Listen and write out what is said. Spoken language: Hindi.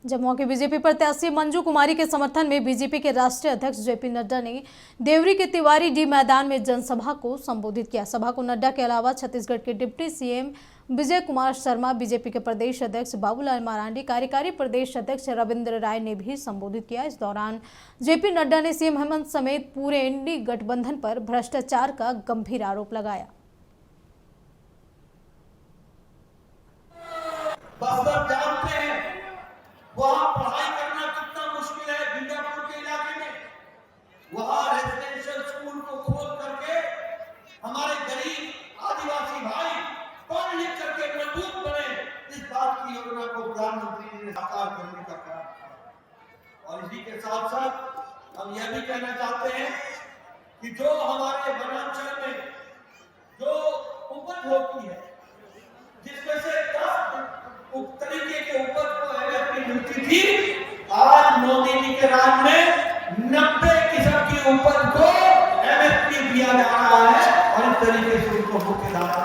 जमुआ के बीजेपी प्रत्याशी मंजू कुमारी के समर्थन में बीजेपी के राष्ट्रीय अध्यक्ष जेपी नड्डा ने देवरी के तिवारी डी मैदान में जनसभा को संबोधित किया। सभा को नड्डा के अलावा छत्तीसगढ़ के deputy CM Vijay Kumar Sharma, BJP के प्रदेश अध्यक्ष बाबूलाल मरांडी, कार्यकारी प्रदेश अध्यक्ष रविंद्र राय ने भी संबोधित किया। इस दौरान जेपी नड्डा ने सीएम हेमंत समेत पूरे इंडी गठबंधन पर भ्रष्टाचार का गंभीर आरोप लगाया। वहाँ पढ़ाई करना कितना मुश्किल है। बीजापुर के इलाके में वहाँ रेजिडेंशियल स्कूल को खोल करके हमारे गरीब आदिवासी भाई पढ़ लिख करके मजबूत बने, इस बात की योजना को प्रधानमंत्री ने साकार करने का काम किया। और इसी के साथ साथ हम यह भी कहना चाहते हैं कि जो हमारे वनांचल में जो उपज होती है, जिसमें से 10 तरीके के उपज को एमएसपी मिलती थी, आज मोदी जी के राज में 90 किस्म की उपज को एमएसपी दिया जा रहा है और इस तरीके से उनको मुख्य धारा